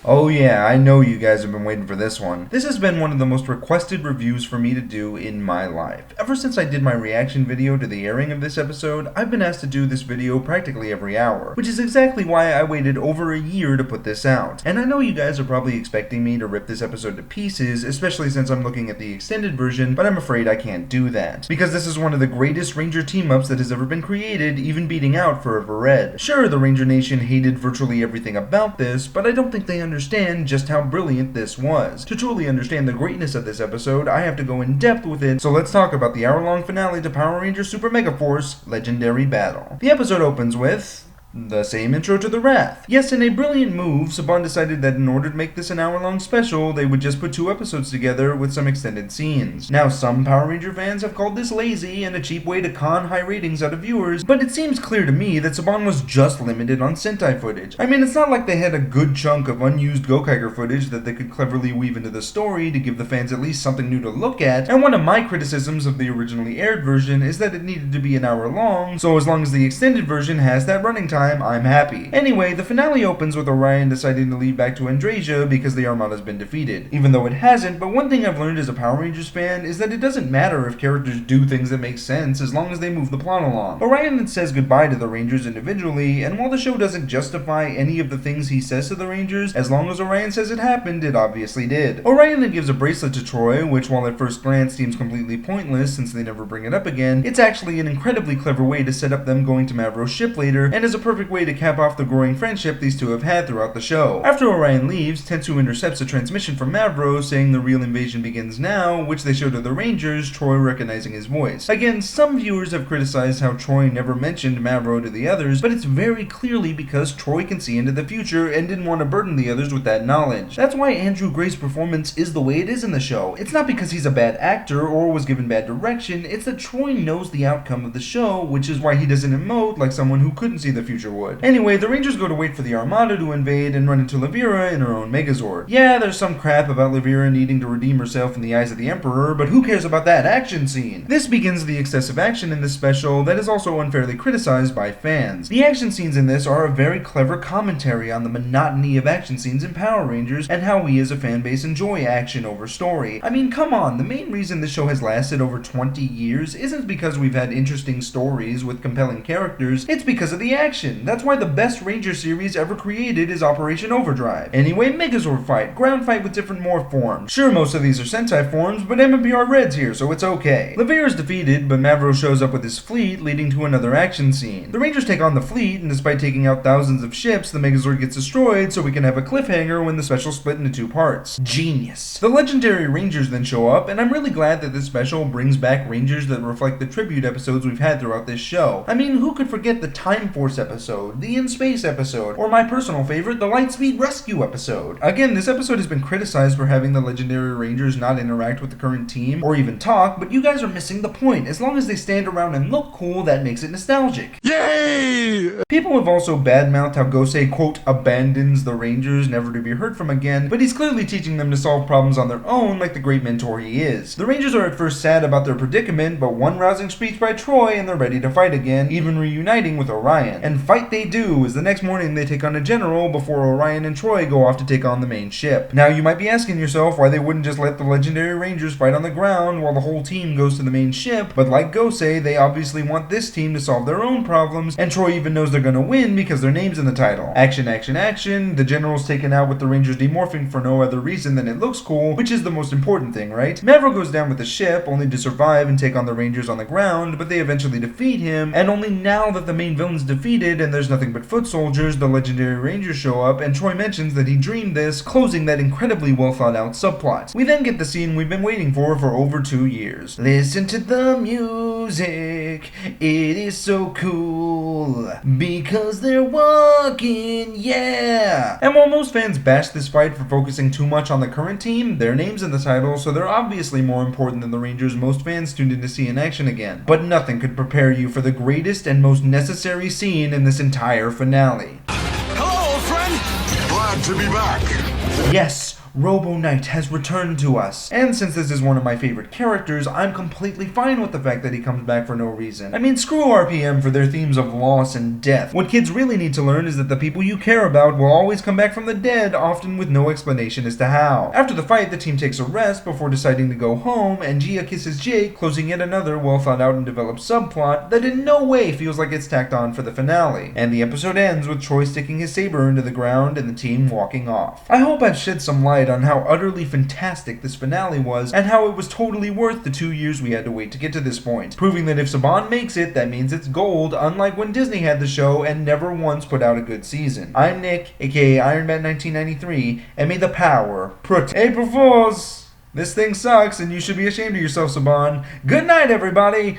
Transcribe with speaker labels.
Speaker 1: Oh yeah, I know you guys have been waiting for this one. This has been one of the most requested reviews for me to do in my life. Ever since I did my reaction video to the airing of this episode, I've been asked to do this video practically every hour, which is exactly why I waited over a year to put this out. And I know you guys are probably expecting me to rip this episode to pieces, especially since I'm looking at the extended version, but I'm afraid I can't do that. Because this is one of the greatest Ranger team-ups that has ever been created, even beating out Forever Red. Sure, the Ranger Nation hated virtually everything about this, but I don't think they understand just how brilliant this was. To truly understand the greatness of this episode, I have to go in depth with it, so let's talk about the hour-long finale to Power Rangers Super Megaforce, Legendary Battle. The episode opens with the same intro to the Wrath. Yes, in a brilliant move, Saban decided that in order to make this an hour-long special, they would just put 2 episodes together with some extended scenes. Now, some Power Ranger fans have called this lazy and a cheap way to con high ratings out of viewers, but it seems clear to me that Saban was just limited on Sentai footage. I mean, it's not like they had a good chunk of unused Gokaiger footage that they could cleverly weave into the story to give the fans at least something new to look at, and one of my criticisms of the originally aired version is that it needed to be an hour long, so as long as the extended version has that running time, I'm happy. Anyway, the finale opens with Orion deciding to leave back to Andrasia because the Armada's been defeated. Even though it hasn't, but one thing I've learned as a Power Rangers fan is that it doesn't matter if characters do things that make sense as long as they move the plot along. Orion then says goodbye to the Rangers individually, and while the show doesn't justify any of the things he says to the Rangers, as long as Orion says it happened, it obviously did. Orion then gives a bracelet to Troy, which while at first glance seems completely pointless since they never bring it up again, it's actually an incredibly clever way to set up them going to Mavro's ship later, and is a perfect way to cap off the growing friendship these two have had throughout the show. After Orion leaves, Tetsu intercepts a transmission from Mavro saying the real invasion begins now, which they show to the Rangers, Troy recognizing his voice. Again, some viewers have criticized how Troy never mentioned Mavro to the others, but it's very clearly because Troy can see into the future and didn't want to burden the others with that knowledge. That's why Andrew Gray's performance is the way it is in the show. It's not because he's a bad actor or was given bad direction, it's that Troy knows the outcome of the show, which is why he doesn't emote like someone who couldn't see the future would. Anyway, the Rangers go to wait for the Armada to invade and run into Levira in her own Megazord. Yeah, there's some crap about Levira needing to redeem herself in the eyes of the Emperor, but who cares about that action scene? This begins the excessive action in this special that is also unfairly criticized by fans. The action scenes in this are a very clever commentary on the monotony of action scenes in Power Rangers and how we as a fan base enjoy action over story. I mean, come on, the main reason this show has lasted over 20 years isn't because we've had interesting stories with compelling characters, it's because of the action. That's why the best Ranger series ever created is Operation Overdrive. Anyway, Megazord fight, ground fight with different morph forms. Sure, most of these are Sentai forms, but MMPR Red's here, so it's okay. Levira's defeated, but Mavro shows up with his fleet, leading to another action scene. The Rangers take on the fleet, and despite taking out thousands of ships, the Megazord gets destroyed, so we can have a cliffhanger when the special split into 2 parts. Genius. The legendary Rangers then show up, and I'm really glad that this special brings back Rangers that reflect the tribute episodes we've had throughout this show. I mean, who could forget the Time Force episode, the In Space episode, or my personal favorite, the Lightspeed Rescue episode. Again, this episode has been criticized for having the legendary Rangers not interact with the current team, or even talk, but you guys are missing the point. As long as they stand around and look cool, that makes it nostalgic. Yay! People have also badmouthed how Gosei, quote, abandons the Rangers, never to be heard from again, but he's clearly teaching them to solve problems on their own like the great mentor he is. The Rangers are at first sad about their predicament, but one rousing speech by Troy and they're ready to fight again, even reuniting with Orion. And fight they do, as the next morning they take on a general before Orion and Troy go off to take on the main ship. Now you might be asking yourself why they wouldn't just let the legendary Rangers fight on the ground while the whole team goes to the main ship, but like Gosei, they obviously want this team to solve their own problems, and Troy even knows they're gonna win because their name's in the title. Action, action, action, the general's taken out with the Rangers demorphing for no other reason than it looks cool, which is the most important thing, right? Mavro goes down with the ship, only to survive and take on the Rangers on the ground, but they eventually defeat him, and only now that the main villain's defeated and there's nothing but foot soldiers, the legendary Rangers show up, and Troy mentions that he dreamed this, closing that incredibly well thought out subplot. We then get the scene we've been waiting for over 2 years. Listen to the music, it is so cool, because they're walking, yeah! And while most fans bash this fight for focusing too much on the current team, their name's in the title, so they're obviously more important than the Rangers most fans tuned in to see in action again. But nothing could prepare you for the greatest and most necessary scene in this entire finale.
Speaker 2: Hello, old friend!
Speaker 3: Glad to be back.
Speaker 1: Yes, Robo Knight has returned to us. And since this is one of my favorite characters, I'm completely fine with the fact that he comes back for no reason. I mean, screw RPM for their themes of loss and death. What kids really need to learn is that the people you care about will always come back from the dead, often with no explanation as to how. After the fight, the team takes a rest before deciding to go home, and Gia kisses Jake, closing yet another well thought out and developed subplot that in no way feels like it's tacked on for the finale. And the episode ends with Troy sticking his saber into the ground and the team walking off. I hope I've shed some light on how utterly fantastic this finale was, and how it was totally worth the 2 years we had to wait to get to this point, proving that if Saban makes it, that means it's gold, unlike when Disney had the show and never once put out a good season. I'm Nick, aka Iron Man 1993, and may the power protect. April Fools! This thing sucks, and you should be ashamed of yourself, Saban. Good night, everybody!